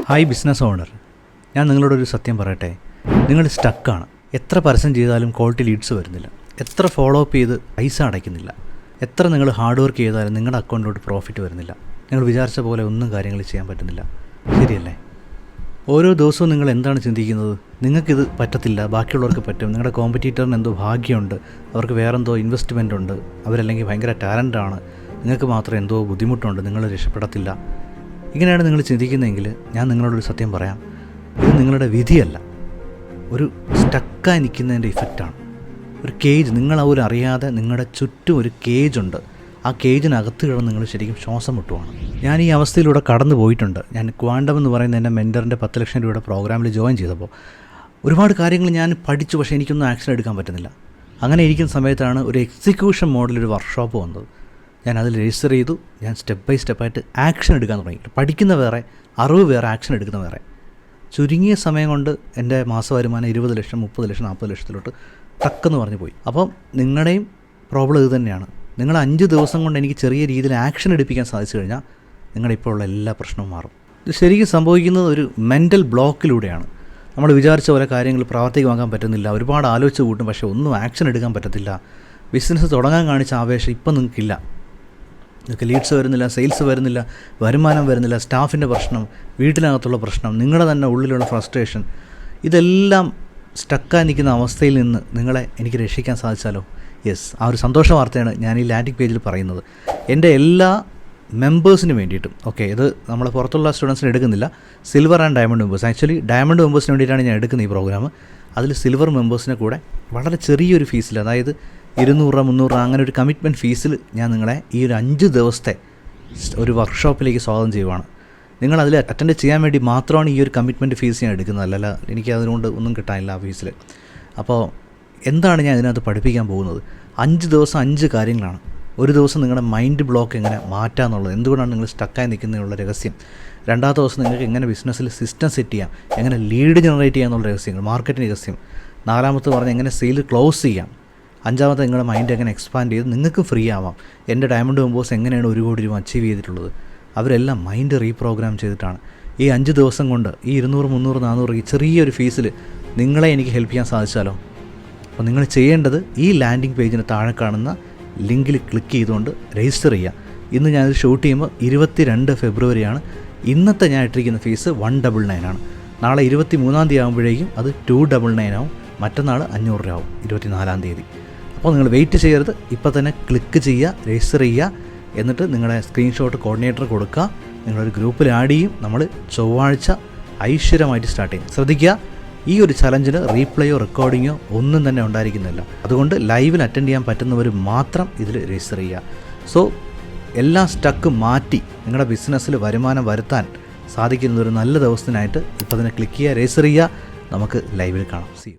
Hi business owner, ഞാൻ നിങ്ങളോടൊരു സത്യം പറയട്ടെ. നിങ്ങൾ സ്റ്റക്കാണ്. എത്ര പരസ്യം ചെയ്താലും ക്വാളിറ്റി ലീഡ്സ് വരുന്നില്ല. എത്ര ഫോളോ അപ്പ് ചെയ്ത് പൈസ അടയ്ക്കുന്നില്ല. എത്ര നിങ്ങൾ ഹാർഡ് വർക്ക് ചെയ്താലും നിങ്ങളുടെ അക്കൗണ്ടിലോട്ട് പ്രോഫിറ്റ് വരുന്നില്ല. നിങ്ങൾ വിചാരിച്ച പോലെ ഒന്നും കാര്യങ്ങൾ ചെയ്യാൻ പറ്റുന്നില്ല. ശരിയല്ലേ? ഓരോ ദിവസവും നിങ്ങൾ എന്താണ് ചിന്തിക്കുന്നത്? നിങ്ങൾക്കിത് പറ്റത്തില്ല, ബാക്കിയുള്ളവർക്ക് പറ്റും. നിങ്ങളുടെ കോമ്പറ്റീറ്ററിന് എന്തോ ഭാഗ്യമുണ്ട്, അവർക്ക് വേറെന്തോ ഇൻവെസ്റ്റ്മെൻ്റ് ഉണ്ട്, അവരല്ലെങ്കിൽ ഭയങ്കര ടാലൻ്റാണ്, നിങ്ങൾക്ക് മാത്രം എന്തോ ബുദ്ധിമുട്ടുണ്ട്, നിങ്ങൾ രക്ഷപ്പെടത്തില്ല. ഇങ്ങനെയാണ് നിങ്ങൾ ചിന്തിക്കുന്നതെങ്കിൽ ഞാൻ നിങ്ങളോടൊരു സത്യം പറയാം. ഇത് നിങ്ങളുടെ വിധിയല്ല, ഒരു സ്റ്റക്കായി നിൽക്കുന്നതിൻ്റെ ഇഫക്റ്റാണ്. ഒരു കേജ്, നിങ്ങളവരും അറിയാതെ നിങ്ങളുടെ ചുറ്റും ഒരു കേജുണ്ട്. ആ കേജിനകത്ത് കിടന്ന് നിങ്ങൾ ശരിക്കും ശ്വാസം മുട്ടുവാണ്. ഞാൻ ഈ അവസ്ഥയിലൂടെ കടന്നു പോയിട്ടുണ്ട്. ഞാൻ ക്വാണ്ടം എന്ന് പറയുന്ന എൻ്റെ മെൻറ്ററിൻ്റെ 10 ലക്ഷം രൂപയുടെ പ്രോഗ്രാമിൽ ജോയിൻ ചെയ്തപ്പോൾ ഒരുപാട് കാര്യങ്ങൾ ഞാൻ പഠിച്ചു, പക്ഷേ എനിക്കൊന്നും ആക്ഷൻ എടുക്കാൻ പറ്റുന്നില്ല. അങ്ങനെ ഇരിക്കുന്ന സമയത്താണ് ഒരു എക്സിക്യൂഷൻ മോഡലൊരു വർക്ക്ഷോപ്പ് വന്നത്. ഞാൻ അതിൽ രജിസ്റ്റർ ചെയ്തു. ഞാൻ സ്റ്റെപ്പ് ബൈ സ്റ്റെപ്പായിട്ട് ആക്ഷൻ എടുക്കാൻ തുടങ്ങി. പഠിക്കുന്ന വേറെ, അറിവ് വേറെ, ആക്ഷൻ എടുക്കുന്ന വേറെ. ചുരുങ്ങിയ സമയം കൊണ്ട് എൻ്റെ മാസവരുമാനം 20 ലക്ഷം, 30 ലക്ഷം, 40 ലക്ഷത്തിലോട്ട് ടക്കെന്ന് പറഞ്ഞു പോയി. അപ്പം നിങ്ങളുടെയും പ്രോബ്ലം ഇത് തന്നെയാണ്. നിങ്ങൾ 5 ദിവസം കൊണ്ട് എനിക്ക് ചെറിയ രീതിയിൽ ആക്ഷൻ എടുപ്പിക്കാൻ സാധിച്ചു കഴിഞ്ഞാൽ നിങ്ങളുടെ ഇപ്പോൾ ഉള്ള എല്ലാ പ്രശ്നവും മാറും. ഇത് ശരിക്കും സംഭവിക്കുന്നത് ഒരു മെൻ്റൽ ബ്ലോക്കിലൂടെയാണ്. നമ്മൾ വിചാരിച്ച പോലെ കാര്യങ്ങൾ പ്രാവർത്തികമാക്കാൻ പറ്റുന്നില്ല. ഒരുപാട് ആലോചിച്ച് കൂട്ടും, പക്ഷേ ഒന്നും ആക്ഷൻ എടുക്കാൻ പറ്റത്തില്ല. ബിസിനസ് തുടങ്ങാൻ കാണിച്ച ആവേശം ഇപ്പം നിങ്ങൾക്കില്ല. നിങ്ങൾക്ക് ലീഡ്സ് വരുന്നില്ല, സെയിൽസ് വരുന്നില്ല, വരുമാനം വരുന്നില്ല, സ്റ്റാഫിൻ്റെ പ്രശ്നം, വീട്ടിനകത്തുള്ള പ്രശ്നം, നിങ്ങളുടെ തന്നെ ഉള്ളിലുള്ള ഫ്രസ്ട്രേഷൻ, ഇതെല്ലാം സ്റ്റക്കായി നിൽക്കുന്ന അവസ്ഥയിൽ നിന്ന് നിങ്ങളെ എനിക്ക് രക്ഷിക്കാൻ സാധിച്ചാലോ? യെസ്, ആ ഒരു സന്തോഷ വാർത്തയാണ് ഞാൻ ഈ ലാൻഡിംഗ് പേജിൽ പറയുന്നത്. എൻ്റെ എല്ലാ മെമ്പേഴ്സിന് വേണ്ടിയിട്ടും. ഓക്കെ, ഇത് നമ്മൾ പുറത്തുള്ള സ്റ്റുഡൻസിന് എടുക്കുന്നില്ല. Silver and diamond members. Actually diamond മെമ്പേഴ്സിന് വേണ്ടിയിട്ടാണ് ഞാൻ എടുക്കുന്നത് ഈ പ്രോഗ്രാം. അതിൽ സിൽവർ മെമ്പേഴ്സിനെ കൂടെ വളരെ ചെറിയൊരു ഫീസിൽ, അതായത് 200 രൂപ, 300 രൂപ, അങ്ങനെ ഒരു കമ്മിറ്റ്മെൻറ്റ് ഫീസിൽ ഞാൻ നിങ്ങളെ ഈ ഒരു 5 ദിവസത്തെ ഒരു വർക്ക്ഷോപ്പിലേക്ക് സ്വാഗതം ചെയ്യുവാണ്. നിങ്ങൾ അതിൽ അറ്റൻഡ് ചെയ്യാൻ വേണ്ടി മാത്രമാണ് ഈ ഒരു കമ്മിറ്റ്മെൻറ്റ് ഫീസ് ഞാൻ എടുക്കുന്നത്. അല്ലല്ല, എനിക്ക് അതുകൊണ്ട് ഒന്നും കിട്ടാനില്ല ആ ഫീസിൽ. അപ്പോൾ എന്താണ് ഞാൻ ഇതിനകത്ത് പഠിപ്പിക്കാൻ പോകുന്നത്? 5 ദിവസം 5 കാര്യങ്ങളാണ്. ഒരു ദിവസം നിങ്ങളുടെ മൈൻഡ് ബ്ലോക്ക് എങ്ങനെ മാറ്റാമെന്നുള്ളത്, എന്തുകൊണ്ടാണ് നിങ്ങൾ സ്റ്റക്കായി നിൽക്കുന്നതിനുള്ള രഹസ്യം. 2ാമത്തെ ദിവസം നിങ്ങൾക്ക് എങ്ങനെ ബിസിനസ്സിൽ സിസ്റ്റം സെറ്റ് ചെയ്യാം, എങ്ങനെ ലീഡ് ജനറേറ്റ് ചെയ്യാമെന്നുള്ള രഹസ്യങ്ങൾ, മാർക്കറ്റിംഗ് രഹസ്യം. 4ാമത്തെ പറഞ്ഞ് എങ്ങനെ സെയിൽ ക്ലോസ് ചെയ്യാം. 5ാമത്തെ നിങ്ങളുടെ മൈൻഡ് എങ്ങനെ എക്സ്പാൻഡ് ചെയ്ത് നിങ്ങൾക്ക് ഫ്രീ ആവാം. എൻ്റെ ഡയമണ്ട് മെമ്പേഴ്സ് എങ്ങനെയാണ് 1 കോടി രൂപ അച്ചീവ് ചെയ്തിട്ടുള്ളത്? അവരെല്ലാം മൈൻഡ് റീപ്രോഗ്രാം ചെയ്തിട്ടാണ്. ഈ 5 ദിവസം കൊണ്ട് ഈ 200, 300, 400 ഈ ചെറിയൊരു ഫീസിൽ നിങ്ങളെ എനിക്ക് ഹെൽപ്പ് ചെയ്യാൻ സാധിച്ചാലോ? അപ്പോൾ നിങ്ങൾ ചെയ്യേണ്ടത് ഈ ലാൻഡിംഗ് പേജിന് താഴെ കാണുന്ന ലിങ്കിൽ ക്ലിക്ക് ചെയ്തുകൊണ്ട് രജിസ്റ്റർ ചെയ്യുക. ഇന്ന് ഞാനിത് ഷൂട്ട് ചെയ്യുമ്പോൾ 22 ഫെബ്രുവരിയാണ്. ഇന്നത്തെ ഞാൻ ഇട്ടിരിക്കുന്ന ഫീസ് 199 ആണ്. നാളെ 23-ാം തീയതി ആകുമ്പോഴേക്കും അത് 299 ആവും. മറ്റന്നാൾ 500 രൂപ ആവും, 24-ാം തീയതി. അപ്പോൾ നിങ്ങൾ വെയിറ്റ് ചെയ്യരുത്, ഇപ്പോൾ തന്നെ ക്ലിക്ക് ചെയ്യുക, രജിസ്റ്റർ ചെയ്യുക. എന്നിട്ട് നിങ്ങളുടെ സ്ക്രീൻഷോട്ട് കോർഡിനേറ്റർ കൊടുക്കുക. നിങ്ങളൊരു ഗ്രൂപ്പിൽ ആഡ് ചെയ്യും. നമ്മൾ ചൊവ്വാഴ്ച ഐശ്വര്യമായിട്ട് സ്റ്റാർട്ട് ചെയ്യും. ശ്രദ്ധിക്കുക, ഈ ഒരു ചലഞ്ചിന് റീപ്ലേയോ റെക്കോർഡിങ്ങോ ഒന്നും തന്നെ ഉണ്ടായിരിക്കുന്നില്ല. അതുകൊണ്ട് ലൈവിൽ അറ്റൻഡ് ചെയ്യാൻ പറ്റുന്നവർ മാത്രം ഇതിൽ രജിസ്റ്റർ ചെയ്യുക. സോ എല്ലാ സ്റ്റക്കും മാറ്റി നിങ്ങളുടെ ബിസിനസ്സിൽ വരുമാനം വരുത്താൻ സാധിക്കുന്ന ഒരു നല്ല ദിവസത്തിനായിട്ട് ഇപ്പോൾ തന്നെ ക്ലിക്ക് ചെയ്യുക, രജിസ്റ്റർ ചെയ്യുക. നമുക്ക് ലൈവിൽ കാണാം. See U.